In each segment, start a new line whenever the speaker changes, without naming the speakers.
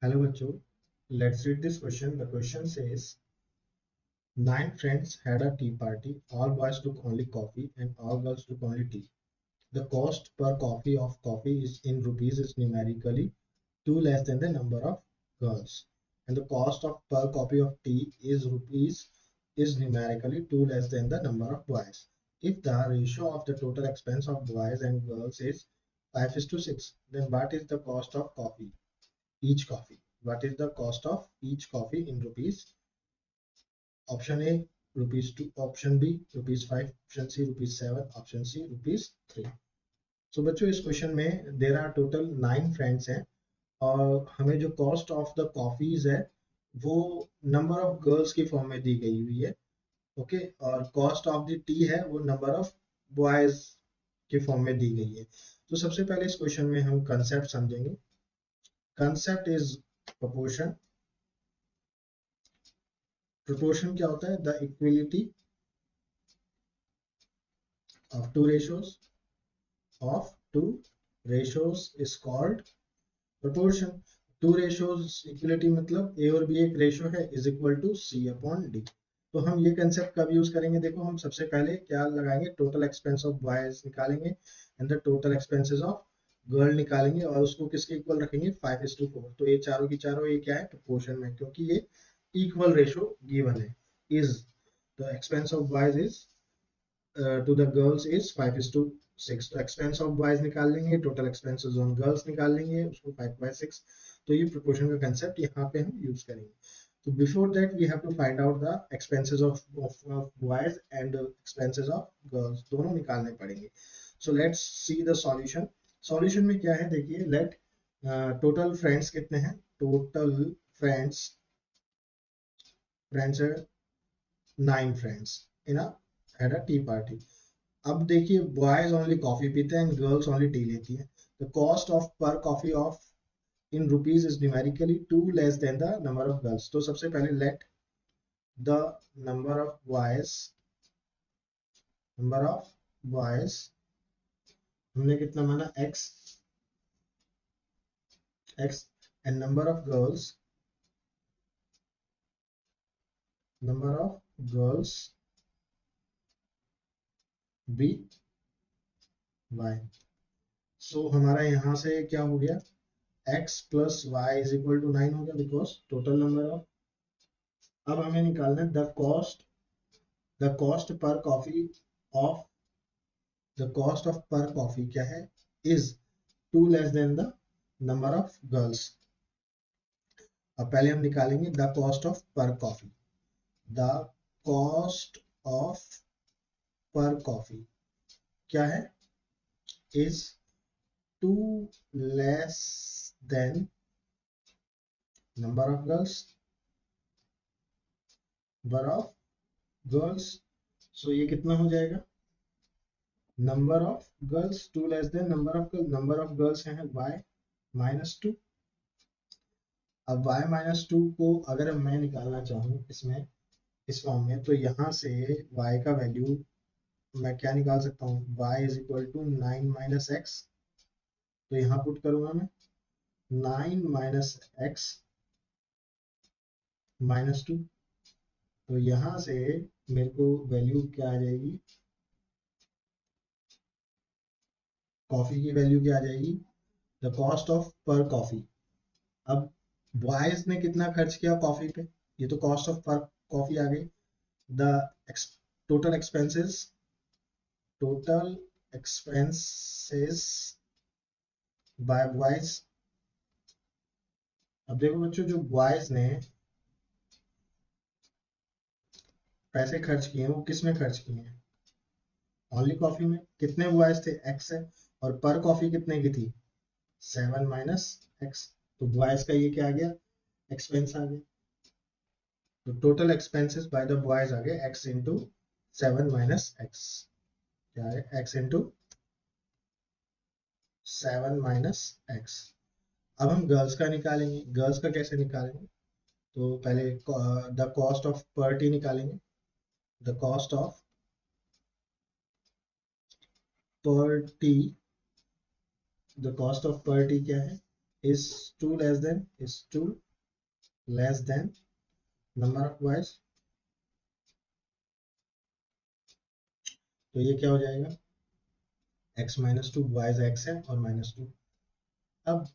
Hello बच्चों, let's read this question. The question says, nine friends had a tea party. All boys took only coffee and all girls took only tea. The cost per coffee of coffee is in rupees is numerically two less than the number of girls. And the cost of per copy of tea is rupees is numerically two less than the number of boys. If the ratio of the total expense of boys and girls is 5:6, then what is the cost of coffee? Each coffee. What is the cost of each coffee in rupees? Option A rupees 2, option B rupees 5, option C rupees 7, option C rupees 3. So बच्चों इस question में there are total 9 friends हैं और हमें जो cost of the coffees है वो number of girls की फॉर्म में दी गई हुई है. ओके और कॉस्ट ऑफ द टी है वो नंबर ऑफ बॉयज के फॉर्म में दी गई है. तो सबसे पहले इस क्वेश्चन में हम कंसेप्ट समझेंगे. Concept is proportion. प्रोपोर्शन क्या होता है? The equality of two ratios is called proportion. Two ratios equality मतलब ए और बी एक रेशियो है is equal to C upon D. तो हम ये कंसेप्ट कब यूज करेंगे? देखो हम सबसे पहले क्या लगाएंगे, टोटल एक्सपेंस ऑफ बॉयज निकालेंगे and the total expenses of girl निकालेंगे और उसको किसके इक्वल रखेंगे? 5:4. तो ये चारों की चारों ये क्या है? प्रोपोर्शन में, क्योंकि ये इक्वल रेशियो गिवन है. Is the expense of boys is to the girls is 5:6. तो एक्सपेंस ऑफ बॉयज निकाल लेंगे, टोटल एक्सपेंसेस ऑन गर्ल्स निकाल लेंगे, उसको 5/6. तो ये प्रोपोर्शन का कंसेप्ट यहाँ पे हम यूज करेंगे. तो before that we have to find out the expenses of boys and expenses of girls, दोनों निकालने पड़ेंगे. So let's see the solution. Solution में क्या है देखिए, लेट टोटल फ्रेंड्स कितने हैं? टोटल फ्रेंड्स फ्रेंड्स है 9 friends in a had a tea party. अब देखिए बॉयज ओनली कॉफी पीते हैं एंड गर्ल्स ओनली टी लेती हैं. The cost of per coffee of in rupees is numerically two less than the number of girls. तो सबसे पहले let the number of boys हमने कितना माना? x and number of girls be y. So हमारा यहाँ से क्या हो गया? x plus Y is equal to 9 हो गया बिकॉज टोटल नंबर ऑफ. अब हमें निकालना है the cost per coffee of the cost of per coffee क्या है? Is two less than the number of girls. अब पहले हम निकालेंगे the cost of per coffee. The cost of per coffee क्या है? Is two less than number of girls. So ये कितना हो जाएगा? Number of girls two less than number of girls हैं y-2. अब y-2 को अगर मैं निकालना चाहूँ इसमें इस फॉर्म में, तो यहाँ से y का वैल्यू मैं क्या निकाल सकता हूँ? y is equal to 9 - x. तो यहाँ पुट करूंगा मैं 9 - x -2. तो यहाँ से मेरे को वैल्यू क्या आ जाएगी? कॉफी की वैल्यू क्या आ जाएगी? The cost of per coffee. अब बॉयज ने कितना खर्च किया कॉफी पे? ये तो कॉस्ट ऑफ पर कॉफी आ गई. The total expenses by boys. अब देखो बच्चों, जो बॉयज ने पैसे खर्च किए हैं वो किस में खर्च किए हैं? ओनली कॉफी में. कितने बॉयज थे? x है. और पर कॉफी कितने की थी? 7 - x. तो बॉयज का ये क्या आ गया? एक्सपेंस आ गया. तो total expenses by the boys आ गए x इंटू 7 - x. क्या है? x into 7 - x. अब हम गर्ल्स का निकालेंगे. गर्ल्स का कैसे निकालेंगे? तो पहले द कॉस्ट ऑफ पर टी निकालेंगे. द कॉस्ट ऑफ पर टी क्या है? is 2 less than number of boys, तो ये क्या हो जाएगा, x minus two, boys x है और -2। अब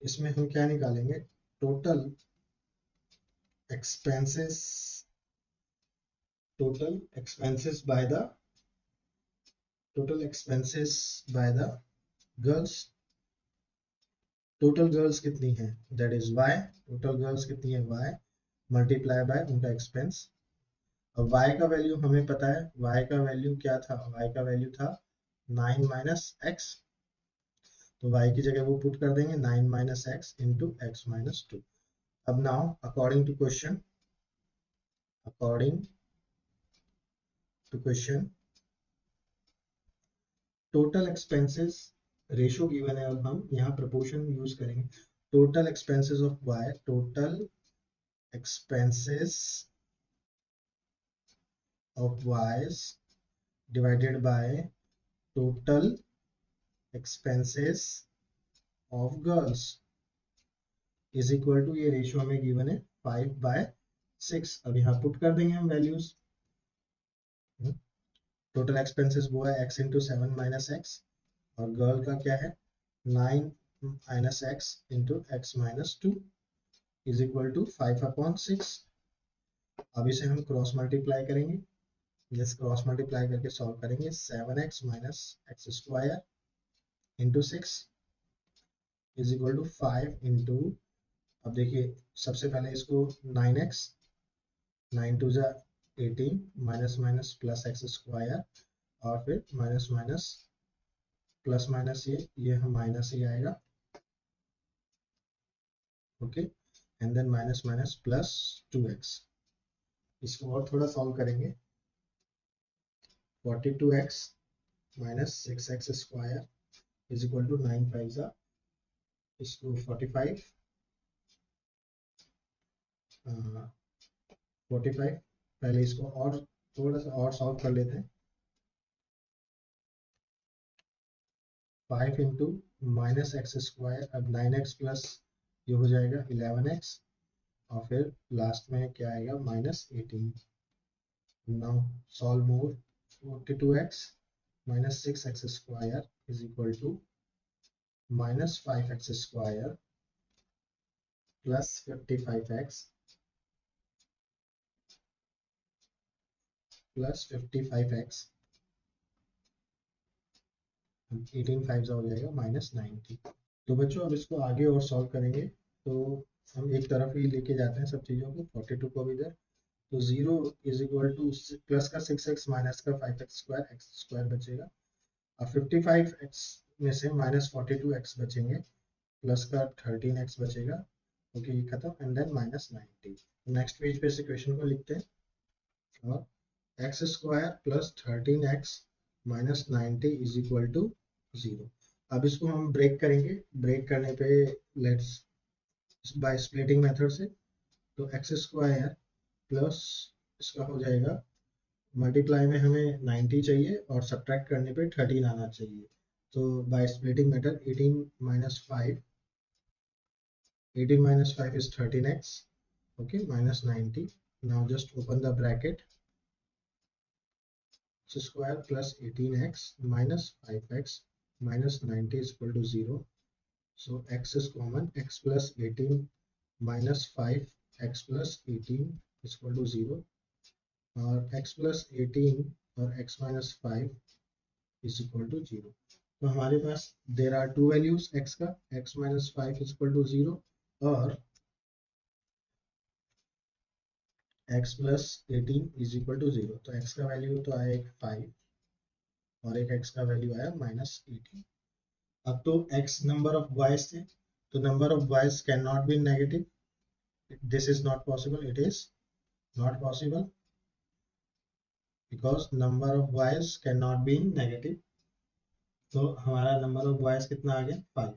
इसमें हम क्या निकालेंगे, total expenses, by the girls. Total girls कितनी है, that is y, total girls कितनी है y मल्टीप्लाई बाय उनका एक्सपेंस। अब y का वैल्यू हमें पता है, y का वैल्यू क्या था, y का वैल्यू था 9 माइनस एक्स, तो y की जगह वो पुट कर देंगे 9 minus x into x minus two. अब now according to question total expenses ratio given है, अब हम यहाँ प्रोपोर्शन यूज करेंगे। Total expenses of y, total expenses of y's divided by total expenses of girls is equal to, ये ratio हमें given है 5/6। अब यहाँ पुट कर देंगे हम वैल्यूज। टोटल एक्सपेंसेस वो है x इंटू 7 माइनस एक्स, और गर्ल का क्या है 9 minus x into x minus two is equal to 5/6। अब इसे हम क्रॉस मल्टीप्लाई करेंगे, यस क्रॉस मल्टीप्लाई करके सॉल्व करेंगे। 7x minus X square into 6 is equal to 5 into, अब देखिए सबसे पहले इसको 9x, 9 टू जा 18 minus minus plus x square, और फिर माइनस माइनस प्लस माइनस ये हम माइनस ही आएगा, okay, and then minus minus plus 2x। इसको और थोड़ा सॉल्व करेंगे, 42x minus 6x square is equal to 9 5 जा, इसको 45 पहले इसको और थोड़ा सा और सॉल्व कर लेते हैं। 5 इंटू माइनस एक्स स्क्वायर, अब 9x प्लस ये हो जाएगा 11x, और फिर लास्ट में क्या आएगा -18। Now solve more, 42x minus 6x square is equal to -5x square plus 55x plus 55x, 18 5 हो जाएगा -90। तो बच्चों अब इसको आगे और सॉल्व करेंगे, तो हम एक तरफ ही लेके जाते हैं सब चीज़ों को, 42 को भी इधर, तो 0 इज इक्वल टू प्लस का 6x माइनस का 5x स्क्वायर, एक्स स्क्वायर बचेगा। अब 55x में से -42x बचेंगे, प्लस का 13x बचेगा, ओके ये खत्म, एंड देन -90। नेक्स्ट पेज पे इस इक्वेशन को लिखते हैं, और X square plus 13x minus 90 is equal to 0। अब इसको हम ब्रेक करेंगे, ब्रेक करने पे लेट्स बाय स्प्लिटिंग मेथड से, तो एक्स स्क्वायर प्लस इसका हो जाएगा, मल्टीप्लाई में हमें 90 चाहिए और सब्ट्रैक्ट करने पे 13 आना चाहिए, तो by splitting method 18 minus 5, 18 minus 5 is 13x, okay, minus 90। Now just open the bracket, x square plus 18x minus 5x minus 90 is equal to 0. So x is common, x plus 18 minus 5 x plus 18 is equal to 0, or x plus 18 और x minus 5 is equal to 0। तो हमारे पास there are two values x का, x minus 5 is equal to 0 और x plus 18 is equal to 0। तो x का value तो आया एक 5 और एक x का वैल्यू आया -18। अब तो x नंबर ऑफ बॉयज थे, तो number of boys can not be negative, this is not possible, it is not possible because number of boys can not be negative. तो हमारा नंबर ऑफ बॉयज कितना आ गया 5।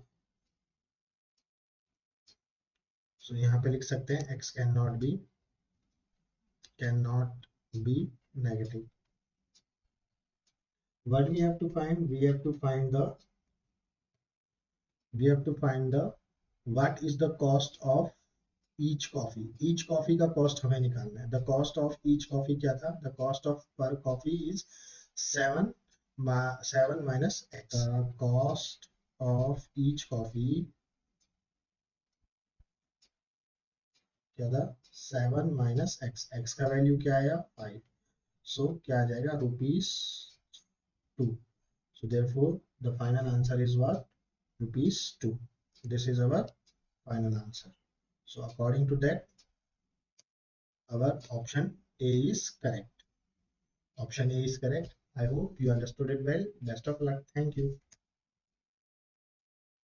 सो यहाँ पे लिख सकते हैं x can not be negative. What we have to find? We have to find the we have to find the what is the cost of each coffee का cost हमें निकालना है. The cost of each coffee क्या था? The cost of per coffee is 7 7 minus x. The cost of each coffee क्या था? 7 minus x. x का value क्या आया? 5. So क्या आ जाएगा? ₹2. So therefore the final answer is what? ₹2. This is our final answer. So according to that, our option A is correct. Option A is correct. I hope you understood it well. Best of luck. Thank you.